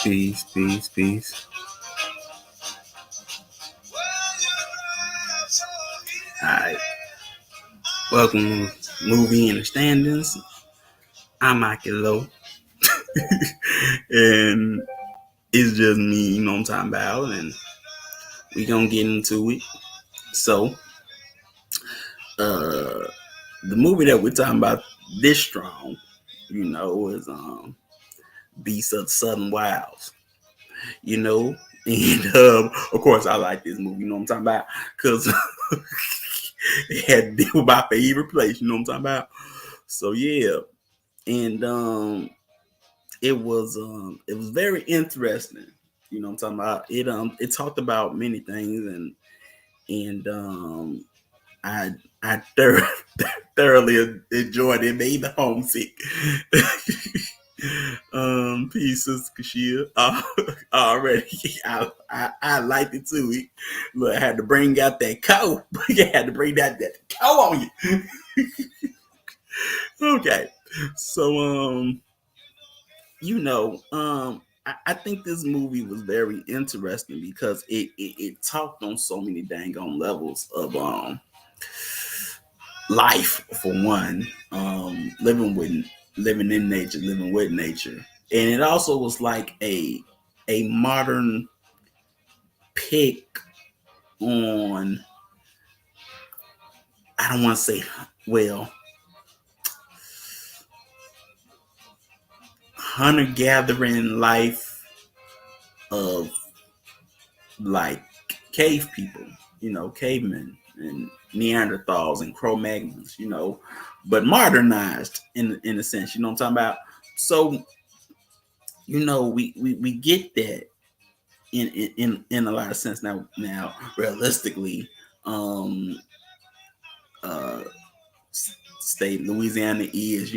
Peace, peace, peace. Alright. Welcome to Movie Innerstandings. I'm Achi and it's just me, you know what I'm talking about, and we gonna get into it. So, the movie that we're talking about this strong, is Beasts of the Southern Wilds. And of course I like this movie, you know what I'm talking about, because it had to do with my favorite place, you know what I'm talking about. So yeah, and it was very interesting, you know what I'm talking about. It talked about many things, and I thoroughly enjoyed it. Made me homesick. Pieces, Kashia. Already, I liked it too. Look, I had to bring out that coat. You had to bring that coat on you. Okay, so I think this movie was very interesting because it talked on so many dang on levels of life, for one, living in nature, living with nature, and it also was like a modern pick on, I don't want to say, well, hunter gathering life of like cave people, cavemen and Neanderthals and Cro-Magnons, but modernized in a sense, you know what I'm talking about. So, we get that in a lot of sense now realistically. Um uh state Louisiana is,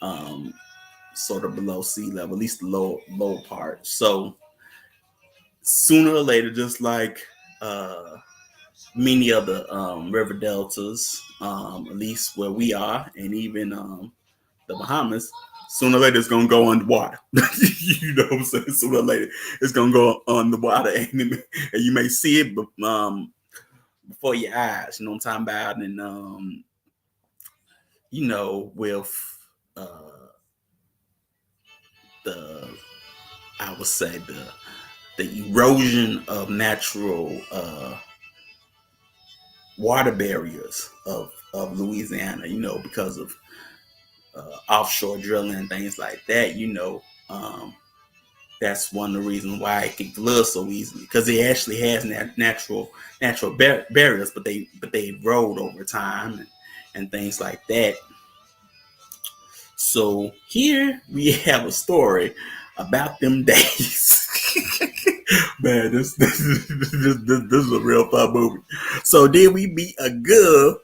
um sort of below sea level, at least the low part. So sooner or later, just like many other river deltas, at least where we are, and even the Bahamas, sooner or later it's gonna go underwater. You know what I'm saying? Sooner or later it's gonna go underwater, and you may see it, before your eyes. You know what I'm talking about? And with uh, the, I would say, the erosion of natural water barriers of Louisiana, because of offshore drilling and things like that, that's one of the reasons why it can flood so easily, because it actually has natural barriers, but they erode over time, and things like that. So here we have a story about them days. Man, this is a real fun movie. So then we meet a girl.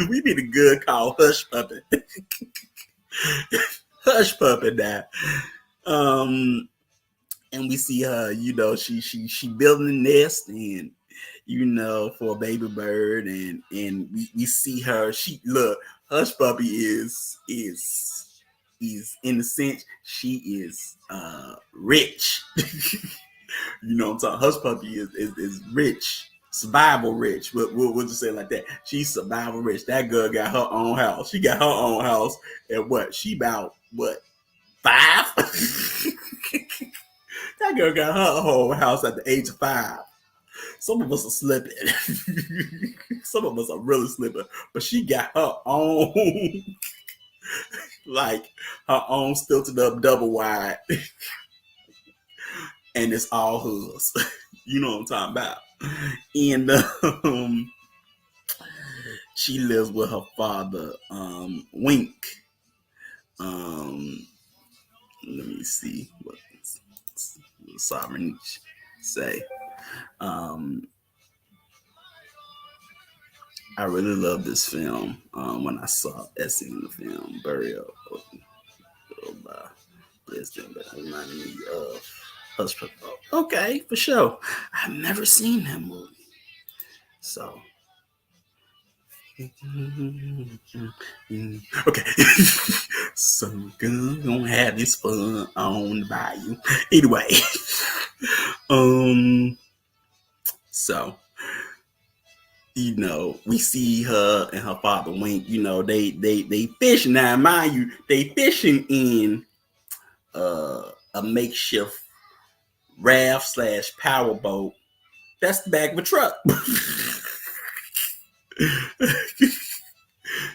We meet a girl called Hush Puppet. Hush Puppet now. Um, and we see her. She building a nest, and for a baby bird, and we see her. She look. Hush Puppy is in a sense, she is rich. What I'm talking. Hush Puppy is rich, survival rich. But we'll just say it like that. She's survival rich. That girl got her own house. She got her own house. And what? She about what? 5? That girl got her whole house at the age of 5. Some of us are slipping. Some of us are really slipping. But she got her own, like her own stilted up double wide, and it's all hers. You know what I'm talking about. And she lives with her father, Wink. Um, Let me see what Sovereign say. Um, I really love this film. When I saw Essie in the film Burial by Liston, but it reminded me of Hush Puppy. Okay, for sure. I've never seen that movie, so Okay. So gonna have this fun on the bayou. Anyway, um, so we see her and her father Wink. They fishing now. Mind you, they fishing in a makeshift raft slash power boat. That's the back of a truck.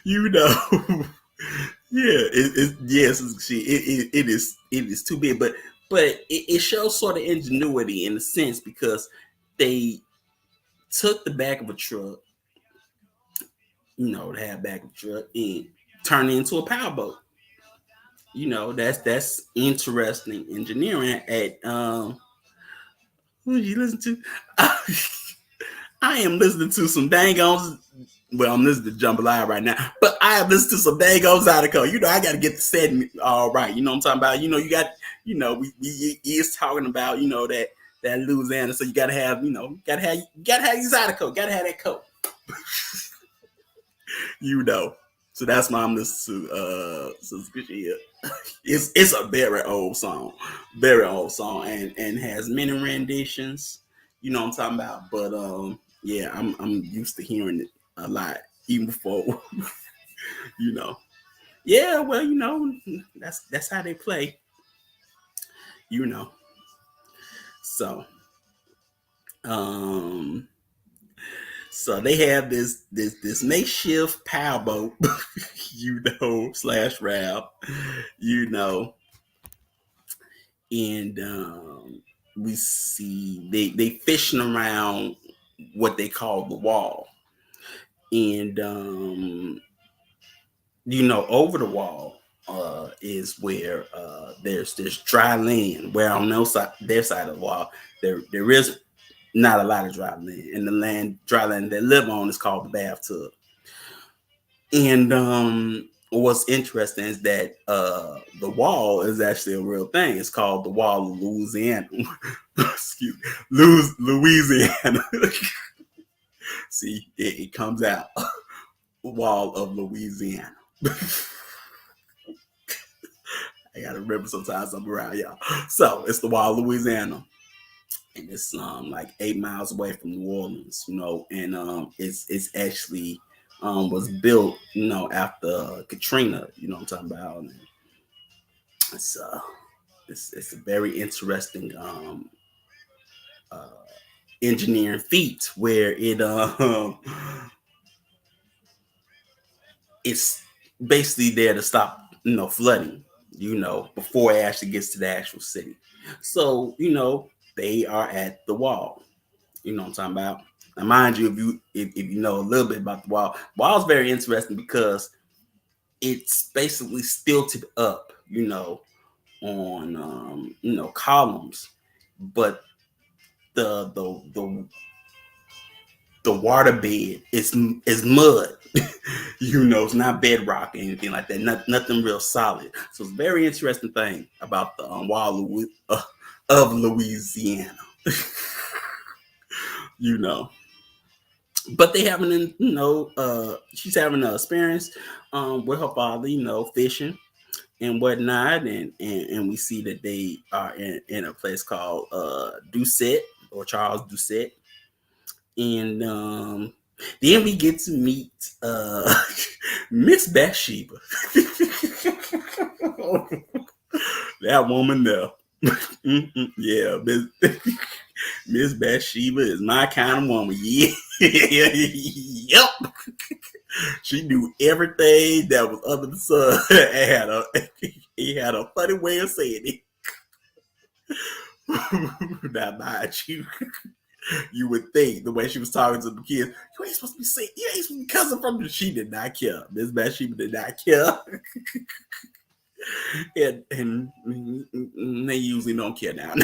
you know. Yeah, it is too big, but it shows sort of ingenuity in a sense because they took the back of a truck, to have back of a truck and turn it into a powerboat. That's interesting engineering at who did you listen to? I am listening to some dangos. Well, I'm listening to Jambalaya right now, but I am listening to some dangos Zydeco. I got to get the setting all right. You know what I'm talking about? You got, we is talking about, that Louisiana. So you got to have, gotta have your Zydeco, got to have that coat. you know. So that's why I'm listening to Suspicion. It's a very old song, and has many renditions. You know what I'm talking about? But yeah, I'm used to hearing it a lot, even before you know. Yeah, well, that's how they play. You know, so um, so they have this makeshift powerboat, slash rap, you know, and we see they fishing around what they call the wall, and over the wall is where there's dry land. Where on their side of the wall, there is not a lot of dry land, and the dry land they live on is called the bathtub. And what's interesting is that the wall is actually a real thing. It's called the Wall of Louisiana. Excuse me, Louisiana. See, it comes out. Wall of Louisiana. I gotta remember sometimes I'm around y'all. So it's the Wall of Louisiana, and it's like 8 miles away from New Orleans, and it's actually was built, after Katrina, what I'm talking about. And it's it's a very interesting uh, engineering feat where it's basically there to stop, flooding, before it actually gets to the actual city. So, they are at the wall. You know what I'm talking about? Now, mind you, if you know a little bit about the wall is very interesting because it's basically stilted up, on columns, but the the water bed is mud. It's not bedrock or anything like that. Nothing real solid. So it's a very interesting thing about the wall of Louisiana. you know, but they having, she's having an experience with her father, fishing and whatnot, and we see that they are in a place called Doucette, or Charles Doucette, and then we get to meet Miss Bathsheba. That woman there. Yeah, Miss Bathsheba is my kind of woman. Yeah. Yep. She knew everything that was under the sun. He had a funny way of saying it. Now, mind you, you would think the way she was talking to the kids, you ain't supposed to be saying, you ain't supposed to be cousin from the. She did not care. Miss Bathsheba did not care. and they usually don't care now.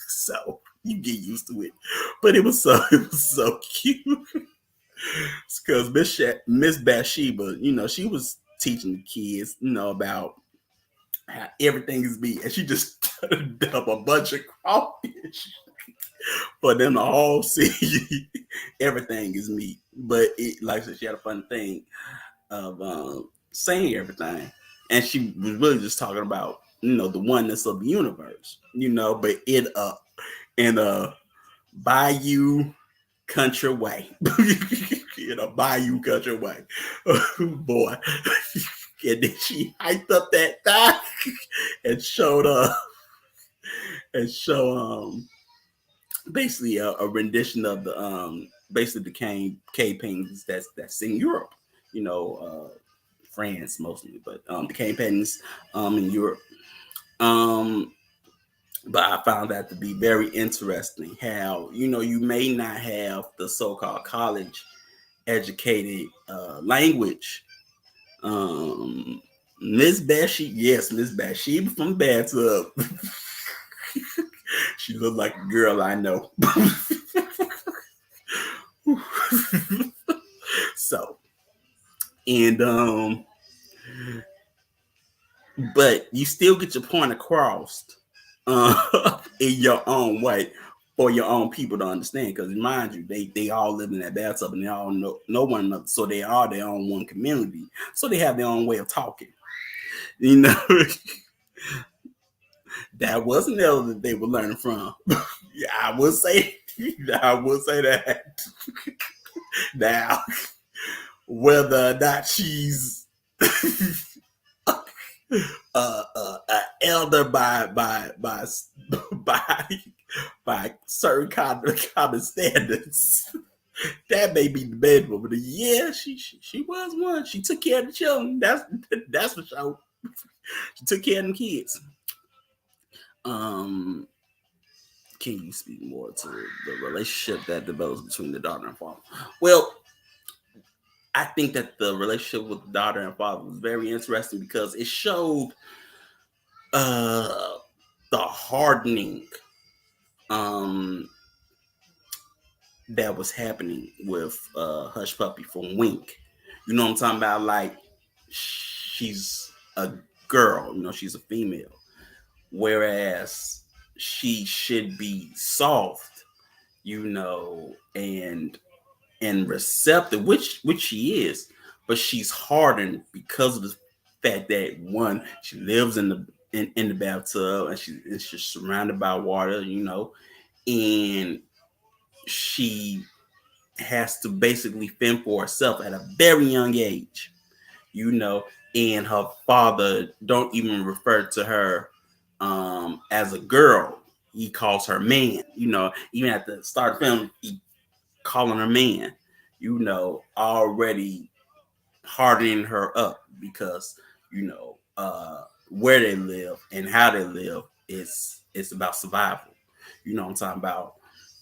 So you get used to it. But it was so cute. Because Miss Bathsheba, she was teaching the kids, about how everything is be, and she just turned up a bunch of crawfish. For them to all see everything is meat. But it, like I said, she had a fun thing of saying everything, and she was really just talking about the oneness of the universe, but in a bayou country way, in a bayou country way, boy. And then she hyped up that thigh and showed and show basically a rendition of the basically the cave paintings that's in Europe, France mostly, but the cave paintings in Europe. Um, but I found that to be very interesting. How you may not have the so-called college educated language. Miss Bathsheba, yes, Miss Bathsheba from Bathtub. She looked like a girl I know. So, and but you still get your point across in your own way for your own people to understand. Because mind you, they all live in that bathtub and they all know one another, so they are their own one community. So they have their own way of talking. You know, that wasn't the that they were learning from. Yeah, I would say, I would say that. Now, whether or not she's elder by by certain common standards, that may be debatable. But yeah, she was one. She took care of the children. That's for sure. She took care of them kids. Um, can you speak more to the relationship that develops between the daughter and father? Well, I think that the relationship with the daughter and father was very interesting because it showed uh, the hardening um, that was happening with Hush Puppy from Wink. You know what I'm talking about? Like, she's a girl, she's a female, whereas she should be soft, and receptive, which she is, but she's hardened because of the fact that one, she lives in the bathtub and she's just surrounded by water, and she has to basically fend for herself at a very young age, and her father don't even refer to her as a girl. He calls her man, even at the start of the film, he calling her man, already hardening her up because, where they live and how they live it's about survival. You know what I'm talking about?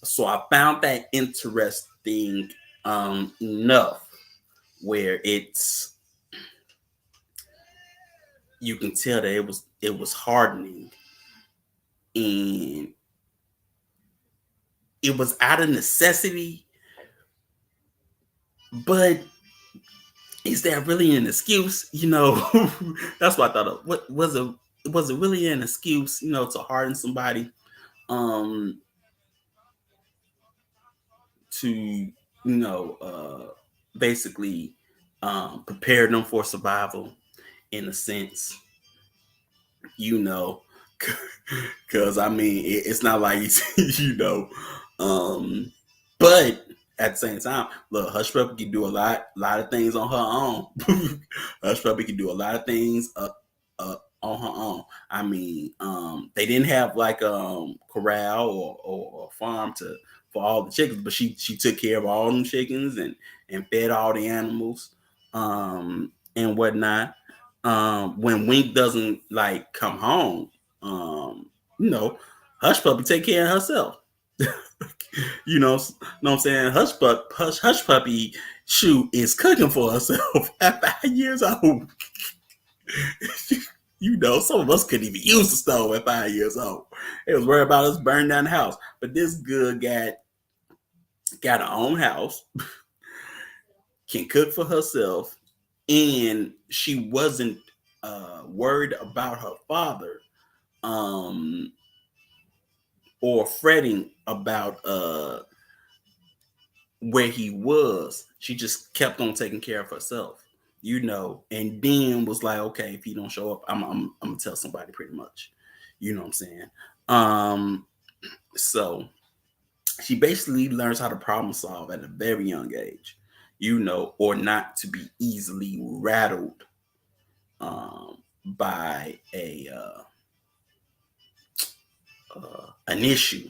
So I found that interesting enough where you can tell that it was hardening, and it was out of necessity, but is that really an excuse? That's what I thought of. What was it really an excuse, to harden somebody, um, to basically prepare them for survival in a sense, you know, because I mean it's not like um, but at the same time, look, Hush Puppy can do a lot of things on her own. Hush Puppy can do a lot of things on her own. I mean, they didn't have like corral or farm for all the chickens, but she took care of all them chickens and fed all the animals and whatnot. When Wink doesn't like come home, you know, Hush Puppy take care of herself. Know what I'm saying? Hush Puppy shoot is cooking for herself at 5 years old. Some of us couldn't even use the stove at 5 years old. It was worried about us burning down the house. But this girl got her own house, can cook for herself, and she wasn't worried about her father. Um, or fretting about where he was. She just kept on taking care of herself, and then was like, okay, if he don't show up, I'm gonna tell somebody, pretty much. You know what I'm saying? So she basically learns how to problem solve at a very young age, or not to be easily rattled by an issue,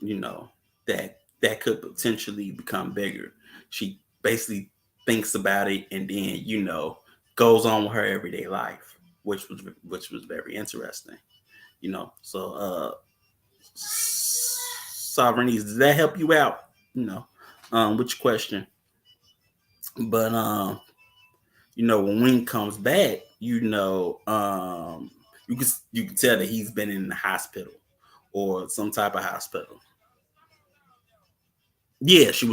you know, that could potentially become bigger. She basically thinks about it and then, goes on with her everyday life, which was very interesting, So sovereignties, does that help you out? With your question? But when Wing comes back, you can tell that he's been in the hospital or some type of hospital. Yeah, she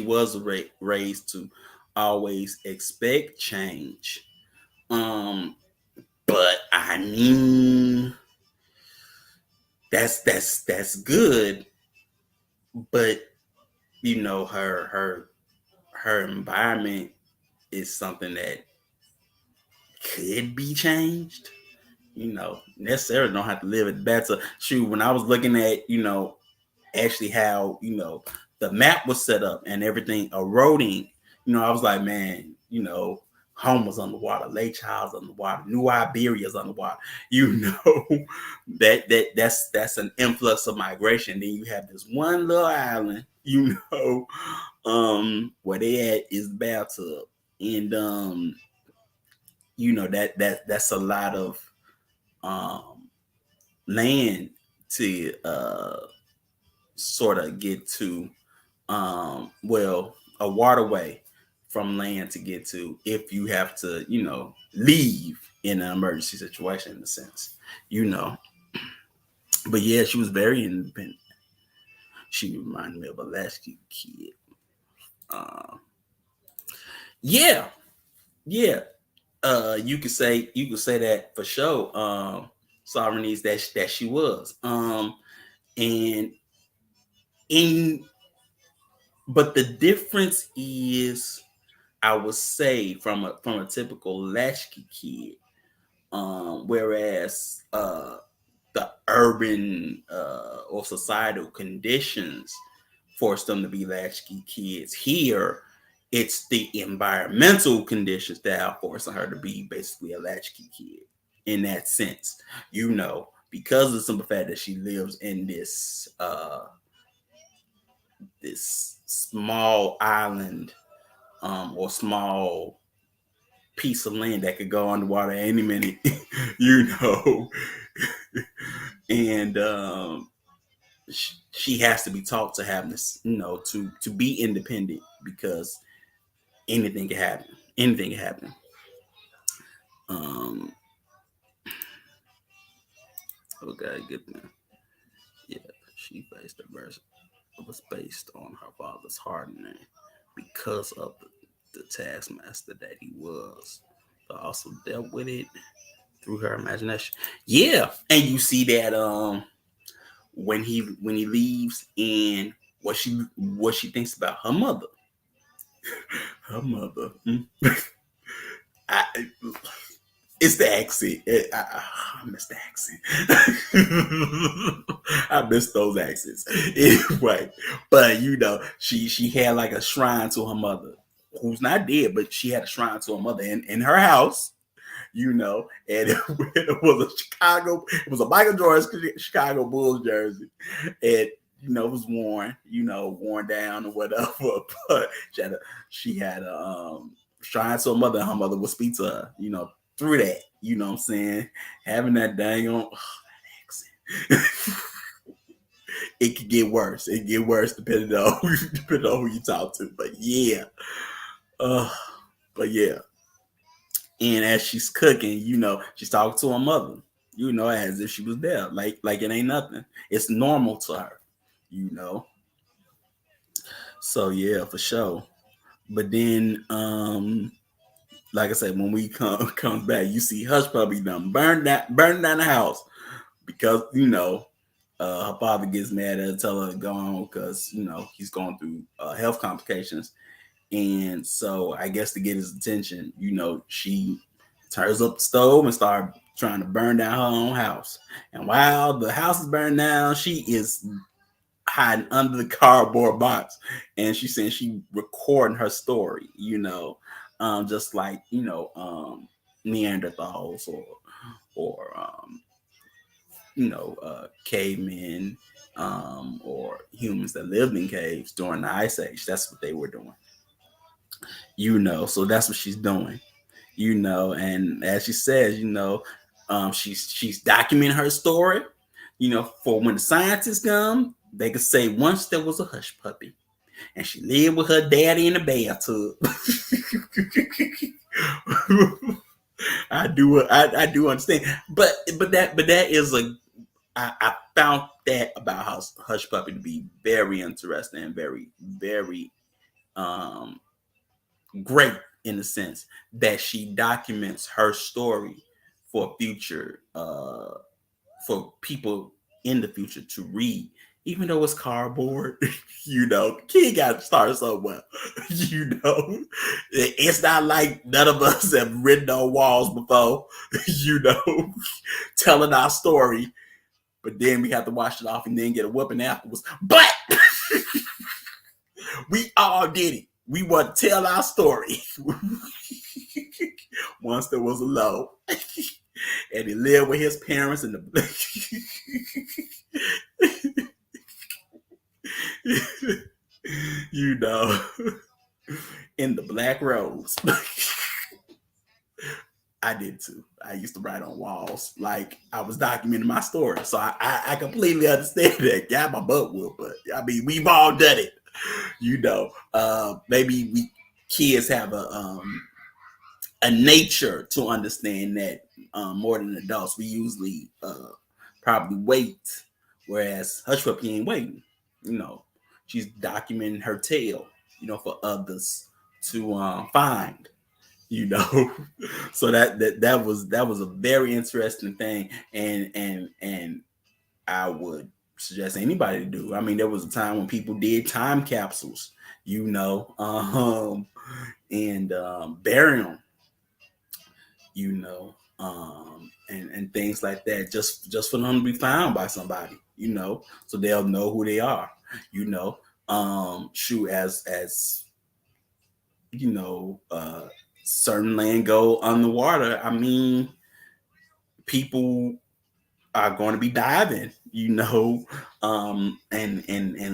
was raised to always expect change. But I mean, that's good. But her environment is something that could be changed. Necessarily don't have to live it better. Shoot, when I was looking at, actually how, the map was set up and everything eroding, I was like, man, home was underwater, Lake Charles underwater, New Iberia's underwater. That's an influx of migration. Then you have this one little island, where they at is the bathtub. And that's a lot of land to sort of get to, a waterway from land to get to, if you have to, leave in an emergency situation, in a sense, but yeah, she was very independent. She reminded me of a latchkey kid. Yeah, yeah. You could say that for sure. Sovereignties, that she was. And in but the difference is, I would say, from a typical latchkey kid, whereas the urban or societal conditions force them to be latchkey kids. Here, it's the environmental conditions that are forcing her to be basically a latchkey kid in that sense. Because of the simple fact that she lives in this small island, or small piece of land that could go underwater any minute, you know, and she has to be taught to have this, to be independent, because anything can happen. Anything can happen. Um, okay, good. Yeah, she faced adversity. It was based on her father's hardening because of the taskmaster that he was, but also dealt with it through her imagination. Yeah, and you see that when he leaves, and what she thinks about her mother. Her mother. I, it's the accent. I miss the accent. I miss those accents. Anyway, but she had like a shrine to her mother, who's not dead, but she had a shrine to her mother in her house. And it was a Michael Jordan Chicago Bulls jersey, and it was worn down or whatever. But she had a shrine to her mother, and her mother would speak to her, through that. You know what I'm saying? Having that dang on accent. It could get worse. It get worse depending on who you talk to. But yeah. Uh, but yeah. And as she's cooking, she's talking to her mother, as if she was there. Like it ain't nothing. It's normal to her, So yeah, for sure. But then, like I said, when we comes back, you see Hush Puppy done burn down the house, because her father gets mad at her, tell her to go on because he's going through health complications. And so I guess to get his attention, she turns up the stove and start trying to burn down her own house. And while the house is burning down, she is hiding under the cardboard box, and she's saying she recording her story. Just like Neanderthals or cavemen, or humans that lived in caves during the Ice Age. That's what they were doing. So that's what she's doing. And as she says, she's documenting her story. For when the scientists come, they could say once there was a hush puppy, and she lived with her daddy in the bathtub. I do understand, but that is I found that about Hush Puppy to be very interesting and very, very great, in the sense that she documents her story for future for people in the future to read, even though it's cardboard. The kid got to start somewhere. It's not like none of us have written on walls before, telling our story, but then we have to wash it off and then get a whooping afterwards. But we all did it. We want to tell our story. Once there was a low, and he lived with his parents in the in the Black Rose. I did too. I used to write on walls, like I was documenting my story. So I completely understand that. Got my butt whooped, but I mean, we've all done it. Maybe we kids have a nature to understand that more than adults. We usually probably wait, whereas Hush Puppy ain't waiting. She's documenting her tale, for others to find. So that was a very interesting thing, and I would suggest anybody to do. I mean, there was a time when people did time capsules, and bury them, and things like that, just for them to be found by somebody, so they'll know who they are, shoot, as certain land go underwater. I mean, people are going to be diving, and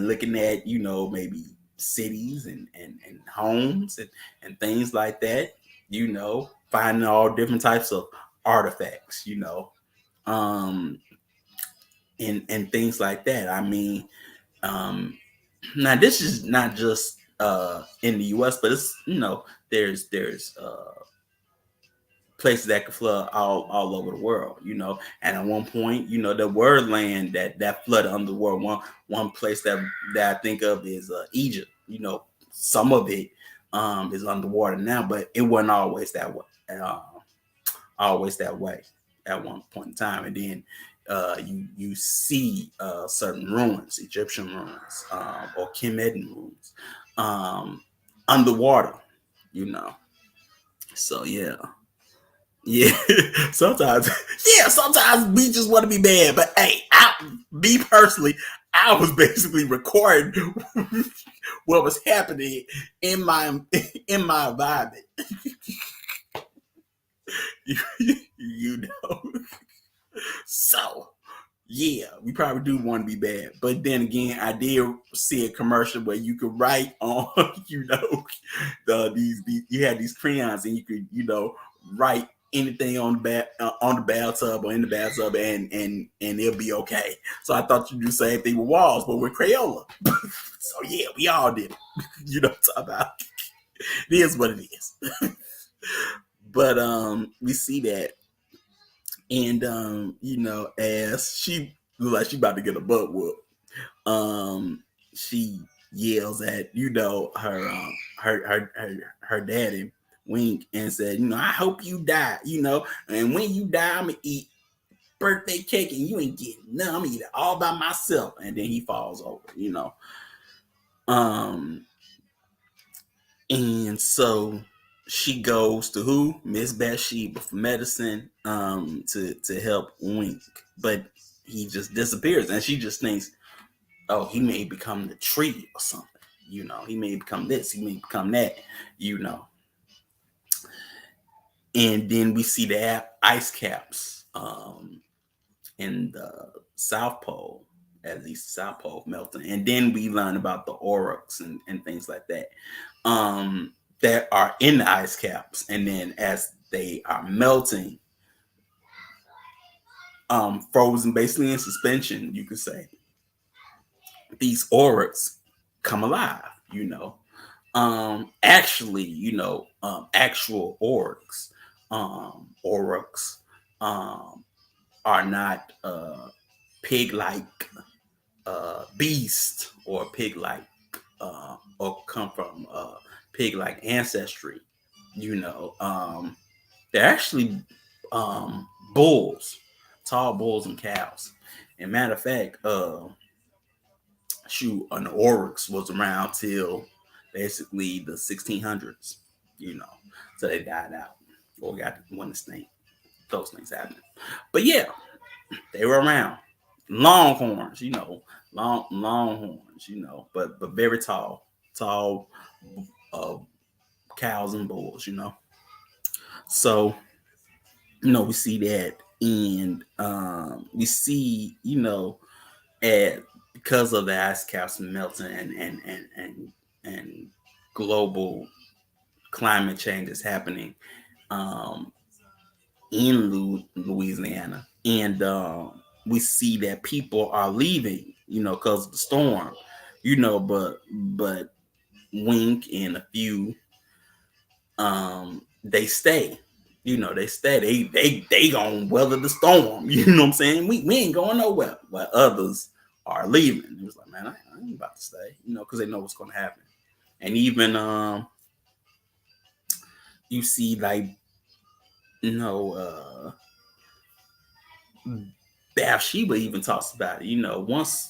looking at, maybe cities and homes and things like that, finding all different types of artifacts, and things like that. I mean, now this is not just in the US, but it's, there's places that could flood all over the world, And at one point, there were land that flooded under the world. One place that I think of is Egypt. Some of it is underwater now, but it wasn't always that way. Always that way at one point in time, and then you see certain ruins, Egyptian ruins, or Kemetic ruins, underwater. So yeah. Sometimes we just want to be bad. But hey, me personally, I was basically recording what was happening in my environment. So yeah, we probably do want to be bad. But then again, I did see a commercial where you could write on, these you had these crayons, and you could, write anything on the bathtub or in the bathtub, and it'll be okay. So I thought you'd do the same thing with walls, but with Crayola. So yeah, we all did it. What I'm talking about. It is what it is. But we see that, and as she looks like she about to get a butt whoop, she yells at her daddy, Wink, and said, I hope you die, and when you die, I'm gonna eat birthday cake and you ain't getting none. I'm gonna eat it all by myself. And then he falls over, you know. And so she goes to who? Miss Bathsheba for medicine, to help Wink. But he just disappears and she just thinks, oh, he may become the tree or something. You know, he may become this, he may become that, you know. And then we see the ice caps in the South Pole, at least the South Pole melting. And then we learn about the aurochs and things like that that are in the ice caps. And then as they are melting, frozen basically in suspension, you could say, these aurochs come alive, you know. Actually, you know, actual aurochs are not pig-like beast or pig-like or come from pig-like ancestry, you know. They're actually bulls, tall bulls and cows. And matter of fact, an oryx was around till basically the 1600s, you know. So they died out or got when those things happened. But yeah, they were around. Longhorns, you know, longhorns, you know, but very tall uh, cows and bulls, you know. So, you know, we see that, and we see, you know, at because of the ice caps melting and global climate change is happening um, in Louisiana, and we see that people are leaving, you know, because of the storm, you know, but Wink and a few they stay. You know, they stay. They gonna weather the storm. You know what I'm saying? We ain't going nowhere. But others are leaving. It was like, man, I ain't about to stay. You know, because they know what's gonna happen. And even you see like, you know, Bathsheba even talks about it. You know, once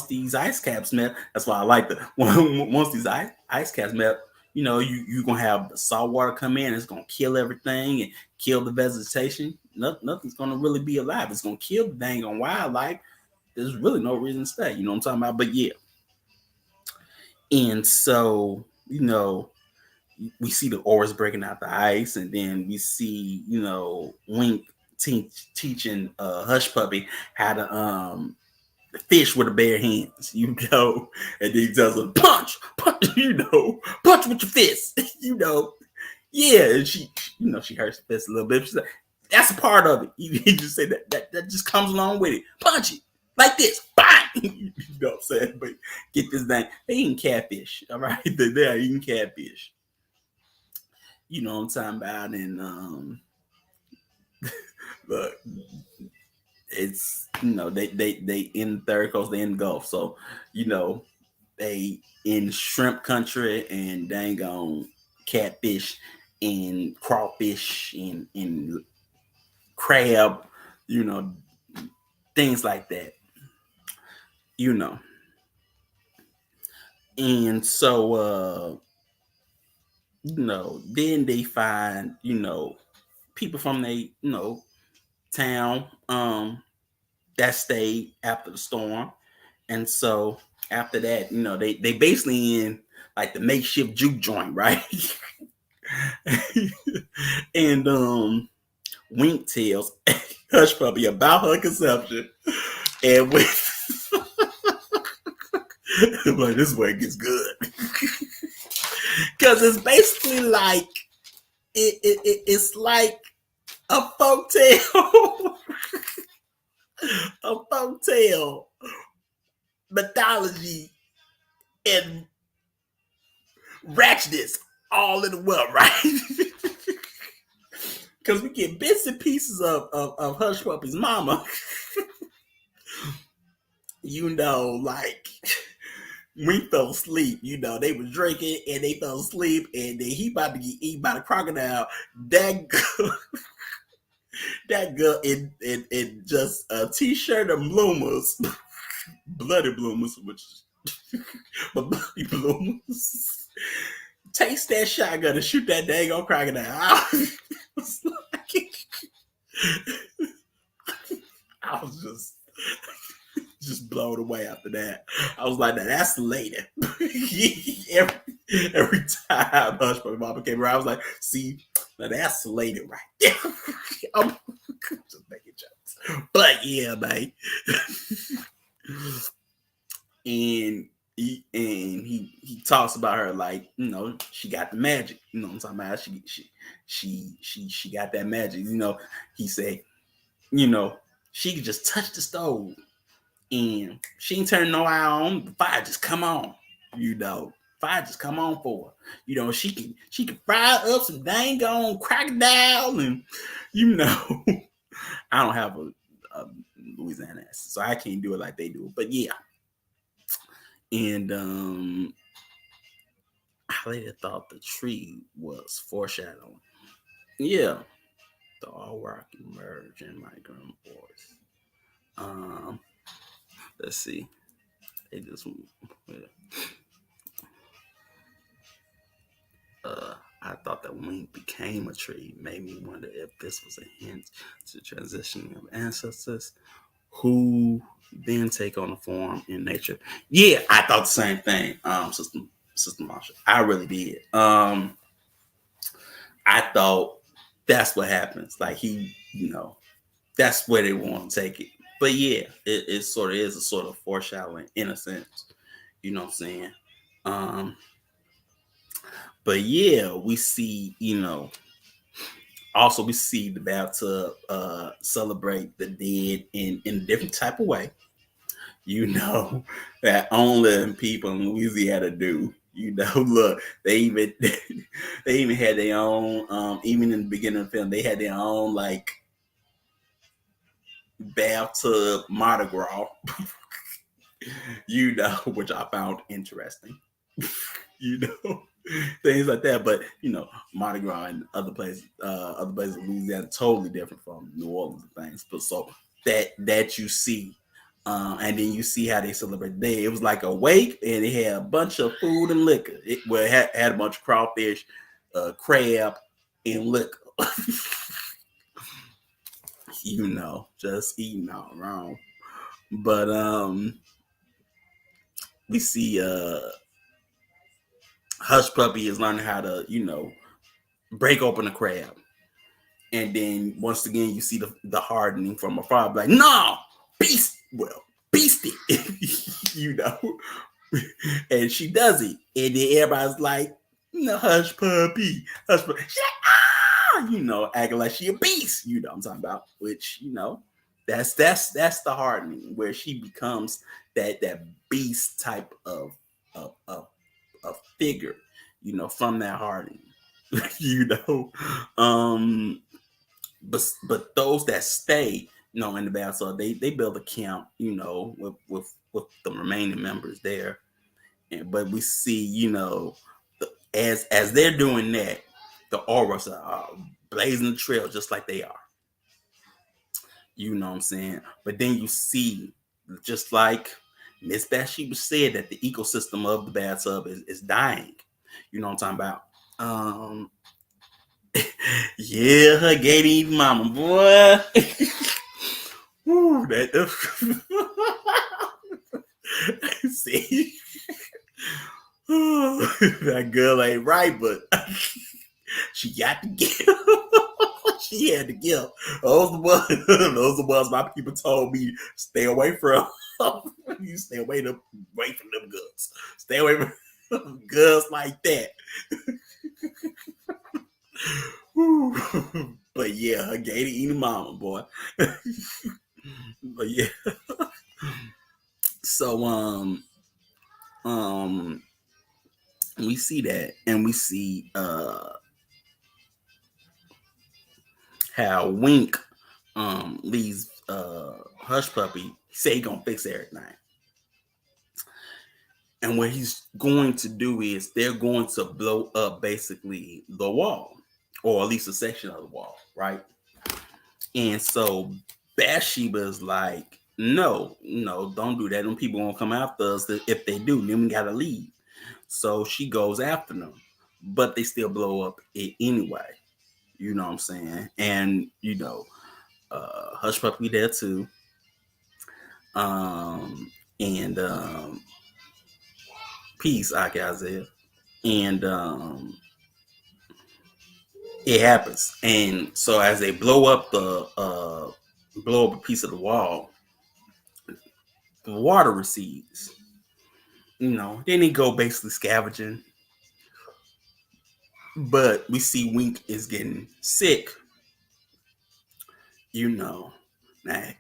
these ice caps melt, that's why I like the once these ice caps melt, you know, you gonna have the salt water come in, it's gonna kill everything and kill the vegetation. Nothing's gonna really be alive. It's gonna kill the dang on wildlife. There's really no reason to stay. You know what I'm talking about? But yeah. And so, you know, we see the oars breaking out the ice, and then we see, you know, Wink teaching Hush Puppy how to fish with the bare hands, you know, and then he tells her punch, you know, punch with your fist, you know, yeah, and she, you know, she hurts the fist a little bit. She's like, that's a part of it. He just said that just comes along with it. Punch it like this, bang. You know what I'm saying? But get this thing, they eating catfish, all right? They're eating catfish. You know what I'm talking about, and look, it's, you know, they in the third coast, they in the Gulf, so you know they in shrimp country and dang on catfish and crawfish and crab, you know, things like that, you know. And so you know, then they find, you know, people from the, you know, town that stayed after the storm. And so after that, you know, they basically in like the makeshift juke joint, right? And Wink tells Hush Puppy about her conception, and with like, this way it gets good because it's basically like it's like a folk tale, a folk tale mythology and ratchetness all in the world, right? Because we get bits and pieces of Hush Puppy's mama. You know, like we fell asleep. You know, they was drinking and they fell asleep, and then he about to get eaten by the crocodile. That that girl in just a t-shirt and bloomers, bloody bloomers, which but bloody bloomers. Takes that shotgun and shoot that dang old crocodile. I was just blown away after that. I was like, that's the lady. every time Hush Puppy Mama came around, I was like, see, now that's the lady right there. I'm just making jokes. But yeah, man. and he talks about her like, you know, she got the magic. You know what I'm talking about? She got that magic. You know, he said, you know, she could just touch the stove and she ain't turn no eye on. The fire just come on. You know, fire just come on for her. You know, she can fry up some dang on crocodile, and you know, I don't have a Louisiana accent, so I can't do it like they do. But yeah, and I later thought the tree was foreshadowing. Yeah, the all rock emerge in my grandma voice. Let's see. They just I thought that when it became a tree, made me wonder if this was a hint to transitioning of ancestors who then take on a form in nature. Yeah, I thought the same thing, Sister Marsha. I really did. I thought that's what happens. Like he, you know, that's where they want to take it. But yeah, it sort of is a sort of foreshadowing in a sense. You know what I'm saying? Um, but yeah, we see, you know, also we see the bathtub celebrate the dead in a different type of way. You know, that only people in Louisiana do. You know, look, they even they even had their own. Even in the beginning of the film, they had their own like bathtub Mardi Gras. You know, which I found interesting. You know, things like that. But you know, Mardi Gras and other places in Louisiana, totally different from New Orleans and things. But so that you see, and then you see how they celebrate the day. It was like a wake, and they had a bunch of food and liquor. It had a bunch of crawfish, crab, and liquor. You know, just eating all wrong. But we see Hush Puppy is learning how to, you know, break open a crab. And then once again, you see the hardening from afar, like, no, beast it, you know. And she does it. And then everybody's like, no, Hush Puppy, Hush Puppy. She's like, ah, you know, acting like she a beast, you know what I'm talking about, which, you know, that's the hardening where she becomes that beast type of figure, you know, from that hardening. You know, but those that stay, you know, in the battle, they build a camp, you know, with the remaining members there. And but we see, you know, as they're doing that, the auras are blazing the trail just like they are. You know what I'm saying? But then you see, just like Miss Bathsheba said, that the ecosystem of the bathtub is dying. You know what I'm talking about? Yeah, her gaty mama, boy. Woo, that see, that girl ain't right, but she got to give. She had to give. Those the ones my people told me stay away from. You stay away from them girls. Stay away from girls like that. But yeah, her gator eating mama, boy. But yeah. So um we see that, and we see how Wink leaves Hush Puppy. He say he gonna fix everything. And what he's going to do is they're going to blow up basically the wall, or at least a section of the wall, right? And so Bathsheba is like, no, don't do that. Them people won't come after us. If they do, then we gotta leave. So she goes after them, but they still blow up it anyway. You know what I'm saying? And Hush Puppy there too. And Peace, Achi Isaiah. And it happens. And so as they blow up a piece of the wall, the water recedes. Then they go basically scavenging. But we see Wink is getting sick. Now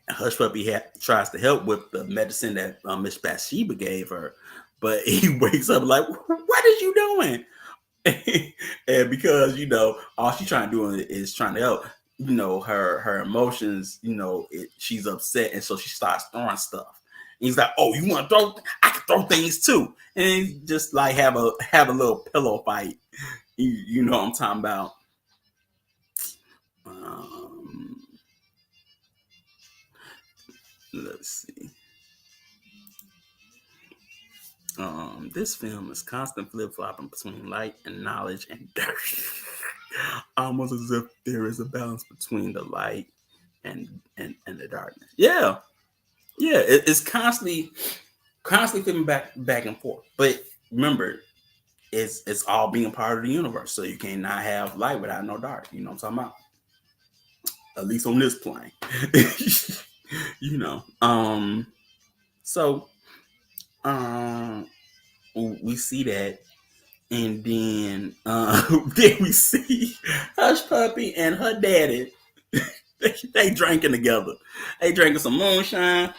Hush Puppy tries to help with the medicine that Miss Bathsheba gave her, but he wakes up like, "What is you doing?" And because all she's trying to do is trying to help. Her emotions. She's upset, and so she starts throwing stuff. And he's like, "Oh, you want to throw? I can throw things too." And just like have a little pillow fight. You know what I'm talking about. Um, let's see. This film is constant flip flopping between light and knowledge and dark, almost as if there is a balance between the light and the darkness. Yeah, it's constantly flipping back and forth. But remember, it's all being part of the universe, so you cannot have light without no dark. You know what I'm talking about? At least on this plane. you know. So we see that, and then then we see Hush Puppy and her daddy. they drinking together. They drinking some moonshine,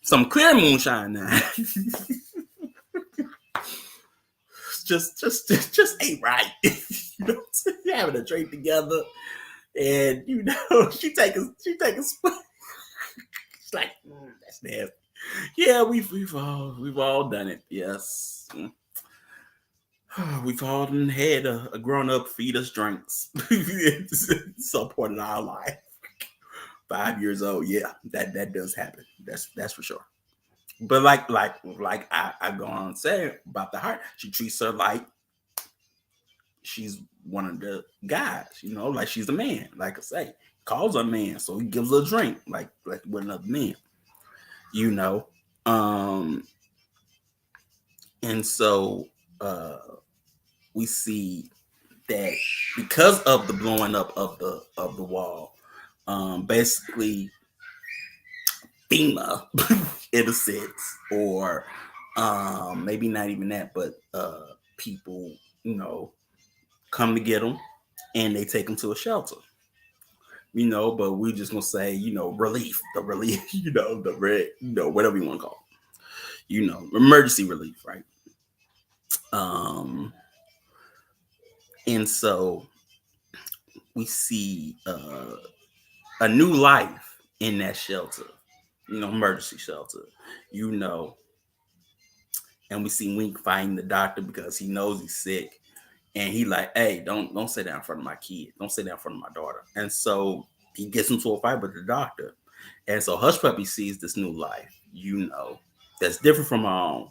some clear moonshine now. just ain't right. Having a drink together, and she take a spoon. She's like, that's nasty. Yeah, we've all done it. Yes. We've all had a grown up feed us drinks. Some point in our life. 5 years old, yeah, that does happen. That's for sure. But like I go on and say about the heart, she treats her like she's one of the guys, like she's a man. Like I say, calls her a man, so he gives her a drink, like with another man. And so we see that because of the blowing up of the wall, basically FEMA in a sense, or maybe not even that, but people come to get them and they take them to a shelter. But we're just gonna say, relief, the relief, the red, whatever you want to call it, emergency relief, right? And so we see a new life in that shelter, emergency shelter, and we see Wink fighting the doctor because he knows he's sick. And he like, hey, don't sit down in front of my kid. Don't sit down in front of my daughter. And so he gets into a fight with the doctor. And so Hush Puppy sees this new life, that's different from her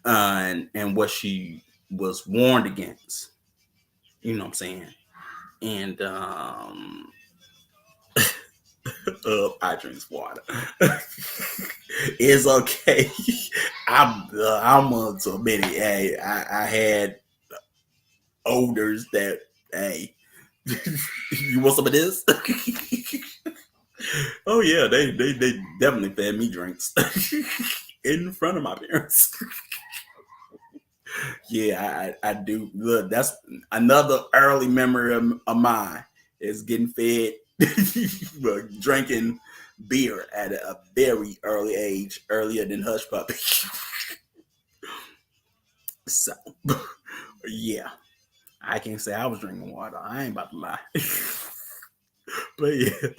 own. And what she was warned against. You know what I'm saying? And I drink water. It's okay. I'm to admit it. Hey, I had odors that, hey, you want some of this? Oh yeah, they definitely fed me drinks in front of my parents. Yeah, I do. Look, that's another early memory of mine is getting fed, drinking beer at a very early age, earlier than Hush Puppy. So, yeah, I can't say I was drinking water. I ain't about to lie. But yeah,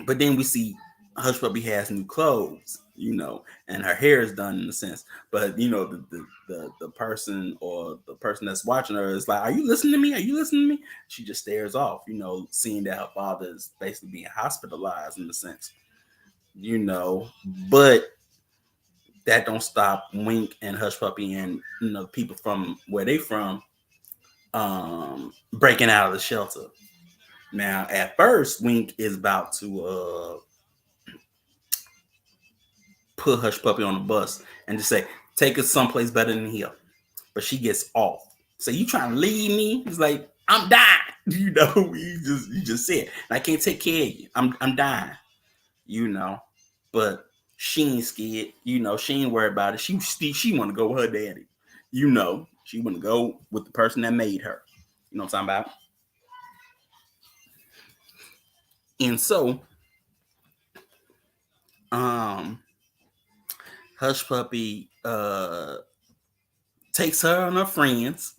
but then we see Hush Puppy has new clothes, and her hair is done in a sense. But the person or the person that's watching her is like, "Are you listening to me? Are you listening to me?" She just stares off, seeing that her father is basically being hospitalized in a sense, But that don't stop Wink and Hush Puppy and people from where they from breaking out of the shelter. Now, at first, Wink is about to put Hush Puppy on the bus and just say, "Take us someplace better than here." But she gets off. So you trying to leave me? He's like, "I'm dying." You just said, "I can't take care of you. I'm dying." You know, but she ain't scared. She ain't worried about it. She want to go with her daddy. She want to go with the person that made her. You know what I'm talking about? And so, um, Hush Puppy takes her and her friends,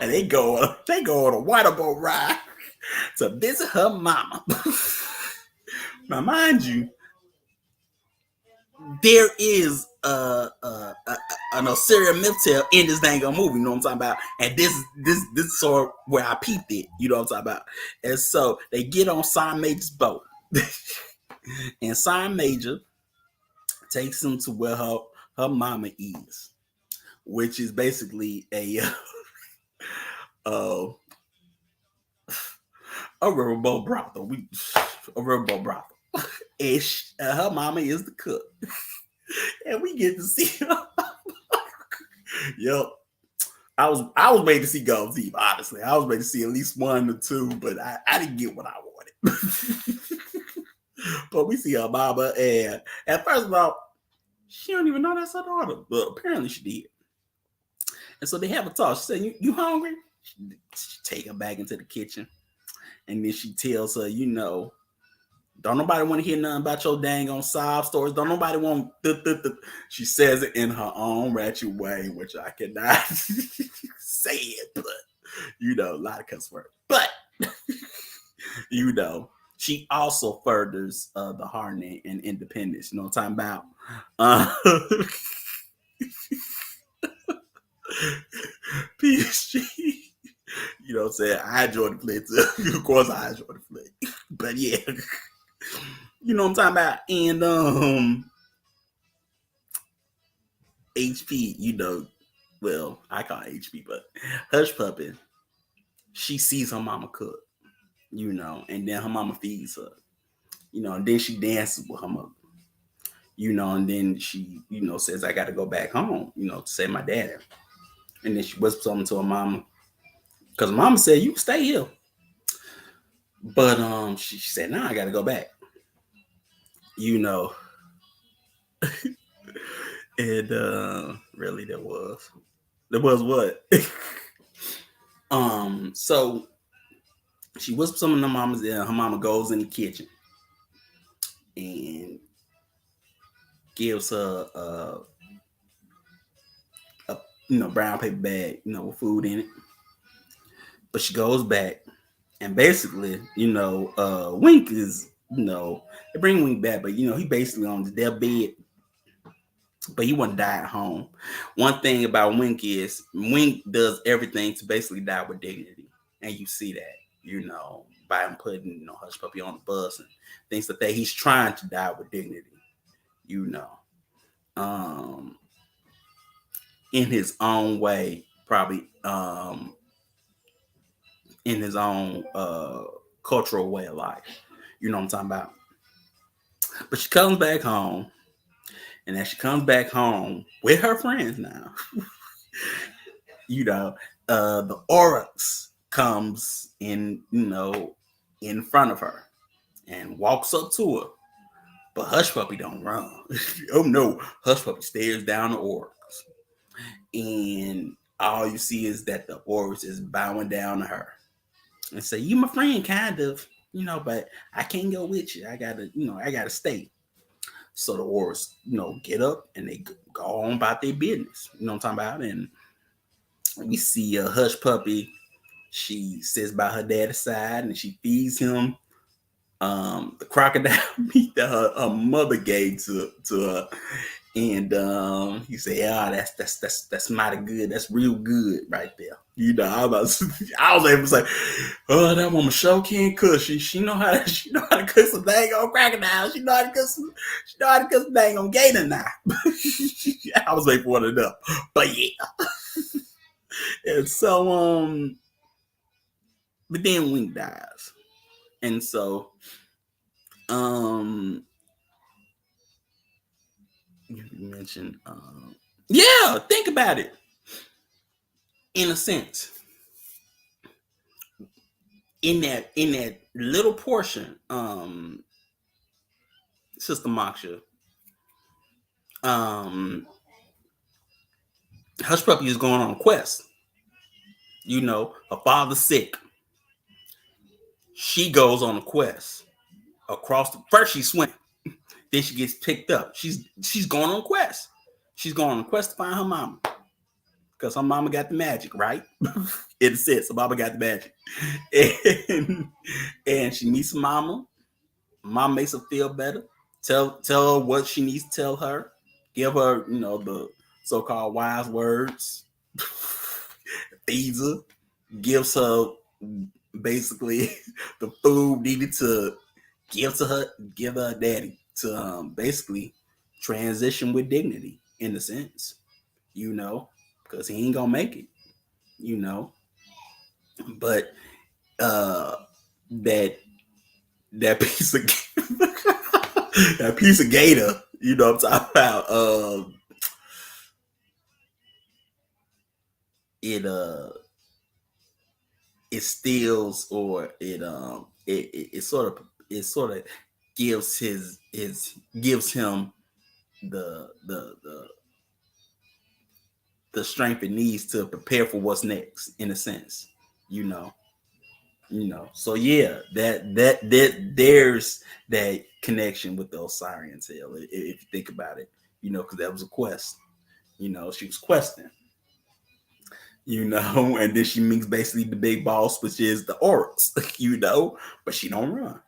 and they go on a water boat ride to visit her mama. Now, mind you, there is a serial myth tale in this dang movie. You know what I'm talking about? And this sort of where I peeped it. You know what I'm talking about? And so they get on Sign Major's boat, and Sign Major takes them to where her mama is, which is basically uh, a riverboat brothel. A riverboat brothel. And her mama is the cook, and we get to see her. Yep. I was waiting to see Gulf Deep, honestly. I was waiting to see at least 1 or 2, but I didn't get what I wanted. But we see her mama, and at first of all, she don't even know that's her daughter, but apparently she did. And so they have a talk. She said, "You hungry?" She take her back into the kitchen, and then she tells her, "Don't nobody want to hear nothing about your dang on sob stories. Don't nobody want." She says it in her own ratchet way, which I cannot say it, but a lot of cuss words. But she also furthers the hardening and independence. You know what I'm talking about? PSG. You know what I'm saying? I enjoy the flick too. Of course, I enjoy the flick. But yeah, you know what I'm talking about. And HP, well, I call it HP, but Hush Puppy, she sees her mama cook, and then her mama feeds her, and then she dances with her mother, and then she, says, "I got to go back home, to save my daddy." And then she whispers something to her mama, because mama said, "You stay here." But she said, "No, I got to go back, you know. And really, there was what? So she whispers something to her mama's ear. Her mama goes in the kitchen and gives her a brown paper bag, with food in it. But she goes back, and basically, Wink is, they bring Wink back, but he basically on their bed, but he wouldn't die at home. One thing about Wink is Wink does everything to basically die with dignity, and you see that, by him putting Hush Puppy on the bus and things like that. He's trying to die with dignity, you know. Um, in his own way, probably in his own cultural way of life. You know what I'm talking about? But she comes back home, and as she comes back home with her friends now, the Oryx comes in, in front of her and walks up to her. But Hush Puppy don't run. Oh no, Hush Puppy stares down the Oryx. And all you see is that the Oryx is bowing down to her and say, "You my friend, kind of, but I can't go with you. I gotta stay." So the Oryx, get up and they go on about their business. You know what I'm talking about? And we see a Hush Puppy. She sits by her daddy's side and she feeds him The crocodile meat that her mother gave to her. And he said, "Yeah, that's mighty good. That's real good right there." I was able to say, "Oh, that woman sure can cook. She know how to cook some dang on crocodile. She know how to cook some dang on gator now." I was waiting for one of them, but yeah. And so but then Wink dies, and so um, you mentioned yeah, think about it. In a sense, in that little portion, Sister Moksha, um, Hush Puppy is going on a quest. Her father's sick. She goes on a quest across the. First, she's swimming. Then she gets picked up. She's going on a quest. She's going on a quest to find her mama because her mama got the magic, right? It says her mama got the magic, and she meets her mama. Mom makes her feel better. Tell her what she needs to tell her. Give her, the so-called wise words. Feeds her. Gives her basically the food needed to give her daddy to basically transition with dignity in a sense, because he ain't gonna make it, you know. But that that piece of that piece of gator, I'm talking about. It it steals or it sort of gives him the strength it needs to prepare for what's next in a sense, you know. So yeah, that there's that connection with the Osirian tale if you think about it, because that was a quest. She was questing, and then she meets basically the big boss, which is the Oryx, but she don't run.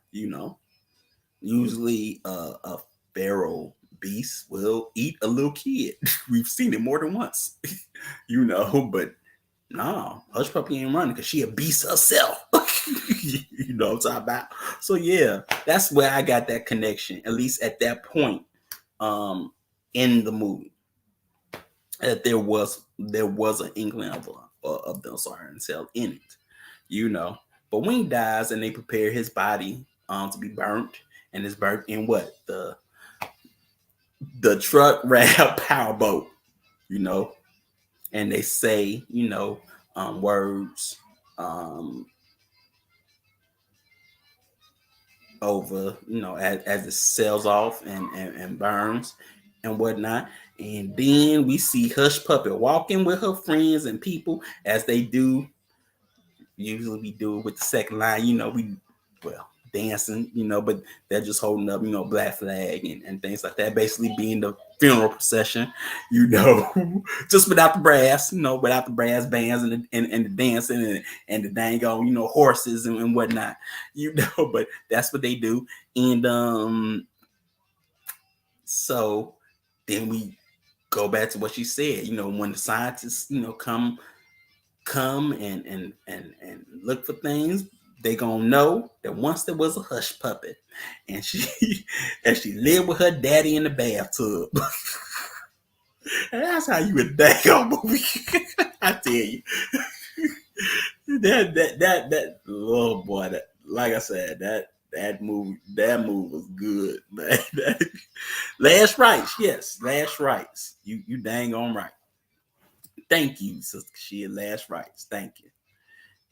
Usually a feral beast will eat a little kid. We've seen it more than once, but no, Hush Puppy ain't running because she a beast herself. You know what I'm talking about? So yeah, that's where I got that connection, at least at that point, in the movie. That there was an inkling of the Osirian cell in it, But when he dies and they prepare his body to be burnt, and it's burnt in what? The truck wrap powerboat, you know, and they say, words over, as it sells off and burns and whatnot. And then we see Hush Puppy walking with her friends and people as they do. Usually we do it with the second line, dancing, but they're just holding up, black flag and things like that, basically being the funeral procession, just without the brass, without the brass bands and the dancing and the dang on, horses and whatnot, but that's what they do. And so then we go back to what she said, when the scientists, come and look for things, they gonna know that once there was a Hush Puppy, and she and she lived with her daddy in the bathtub. And that's how you would dang on movie. I tell you, that oh boy, that, like I said, that movie was good, man. Last rites, yes, last rites. You dang on right. Thank you, Sister Kashia. Last rites. Thank you.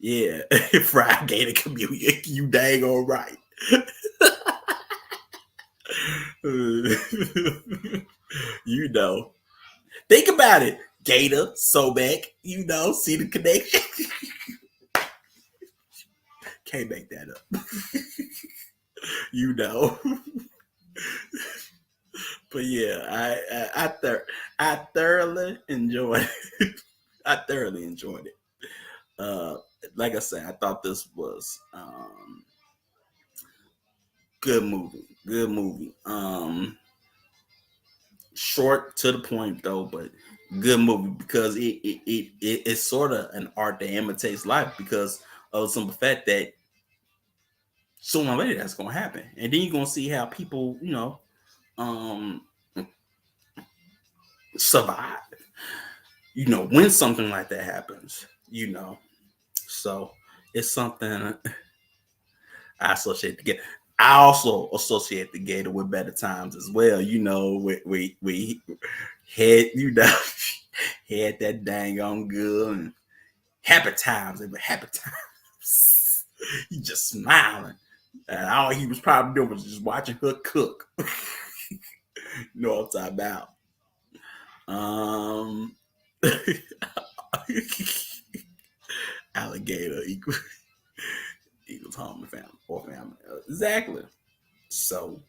Yeah, fried gator communion. You dang all right. you know, think about it. Gator, Sobek, see the connection. Can't make that up. you know. But yeah, I thoroughly enjoyed it. I thoroughly enjoyed it. Uh, like I said, I thought this was Good movie. Good movie. Short to the point though, but good movie because it's sort of an art that imitates life because of the simple fact that sooner or later that's gonna happen, and then you're gonna see how people, um, survive. When something like that happens. So it's something I associate the gator. I also associate the gator with better times as well. We had had that dang on good and happy times. They were happy times. He just smiling. And all he was probably doing was just watching her cook. You know what I'm talking about. Um Alligator equals home and family or family. Exactly. So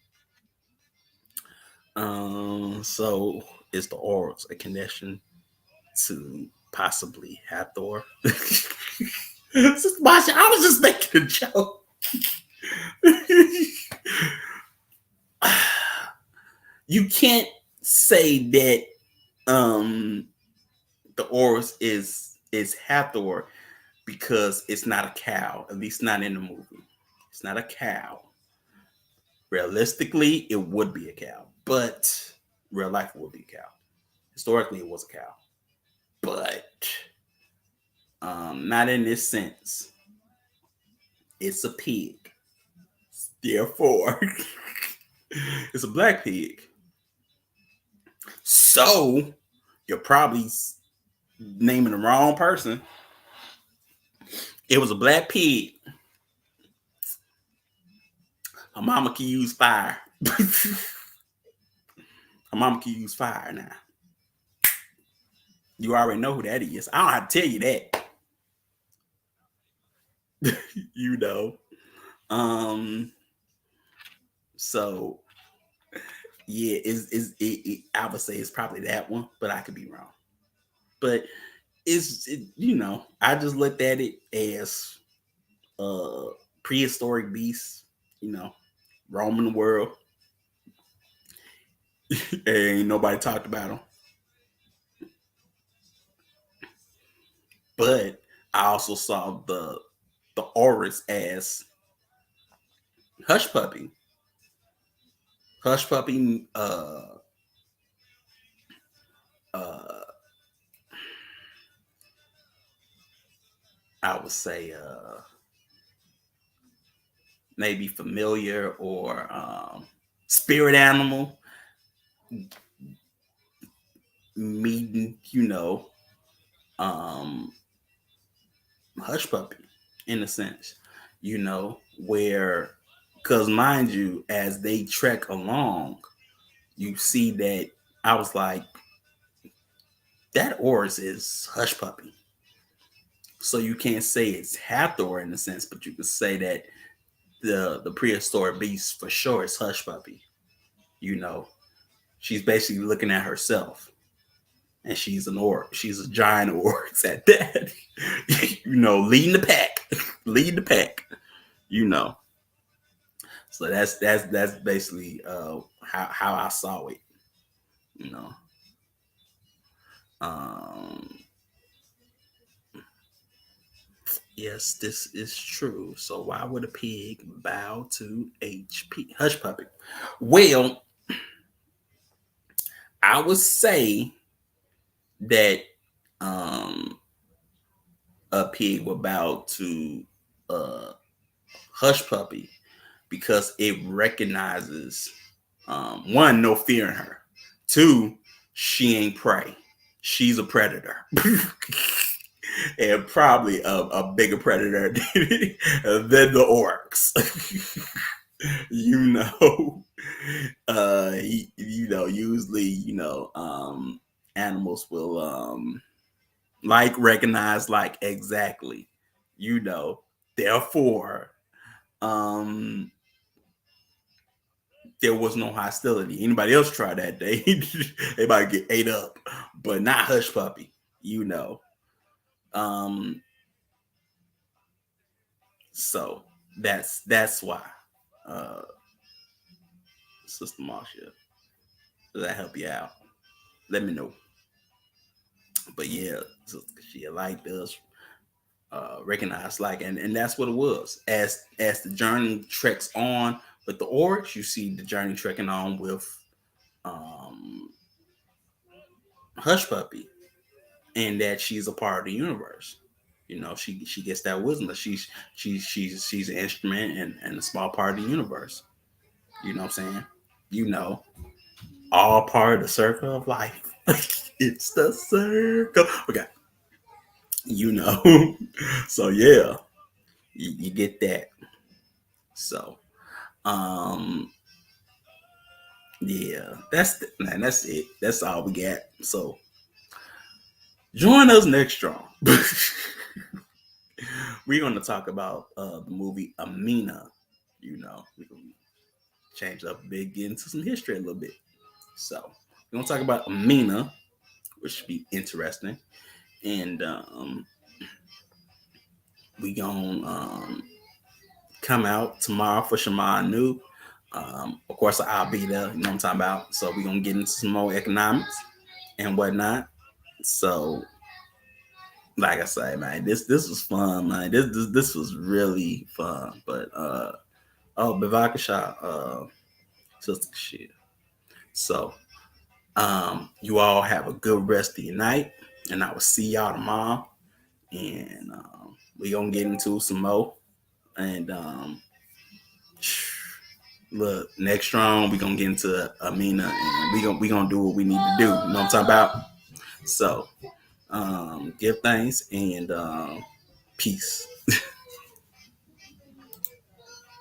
so is the orals a connection to possibly Hathor? Just watch it. I was just making a joke. You can't say that the Horus is Hathor because it's not a cow, at least not in the movie. It's not a cow. Realistically, it would be a cow, but real life it would be a cow. Historically, it was a cow, but not in this sense. It's a pig. Therefore, it's a black pig. So you're probably naming the wrong person. It was a black pig. A mama can use fire. A mama can use fire now. You already know who that is. I don't have to tell you that. you know. Um. So yeah, I would say it's probably that one, but I could be wrong. But I just looked at it as prehistoric beasts, roaming the world. Ain't nobody talked about them. But I also saw the auras as hush puppy. Hush puppy uh I would say maybe familiar or spirit animal meeting, um hush puppy in a sense, where because mind you, as they trek along, you see that I was like, that Oris is hush puppy. So you can't say it's Hathor in a sense, but you can say that the prehistoric beast for sure is hush puppy. You know, she's basically looking at herself, and she's an orc. She's a giant orc at that. Leading the pack, leading the pack. You know, so that's basically how I saw it. You know, um, yes, this is true. So why would a pig bow to HP hush puppy? Well, I would say that um, a pig would bow to uh, hush puppy because it recognizes one, no fear in her. Two, she ain't prey. She's a predator. And probably a bigger predator than the orcs. you know, usually, animals will like recognize like exactly, you know, therefore, um, there was no hostility. Anybody else try that day, they might get ate up, but not hush puppy, you know. Um, so that's why. Uh, Sister Marsha. Does that help you out? Let me know. But yeah, she liked us, recognized like, and that's what it was. As the journey treks on with the orcs, you see the journey trekking on with um, Hush Puppy, and that she's a part of the universe. You know, she gets that wisdom that she's an instrument and a small part of the universe. You know what I'm saying? You know, all part of the circle of life. It's the circle. Okay, you know. So yeah, you get that. So um yeah, man, that's it. That's all we got. So join us next strong. We're gonna talk about the movie Amina. You know, we can change up a bit, get into some history a little bit. So we're gonna talk about Amina, which should be interesting. And we gonna come out tomorrow for Shema New. Of course, I'll be there. You know what I'm talking about. So we're gonna get into some more economics and whatnot. So, like I say, man, this was fun, man. This was really fun. But Bivakasha, sister shit. So, you all have a good rest of your night, and I will see y'all tomorrow. And we gonna get into some more. And look, next strong, we gonna get into Amina, and we gonna do what we need to do. You know what I'm talking about? So, give thanks and peace.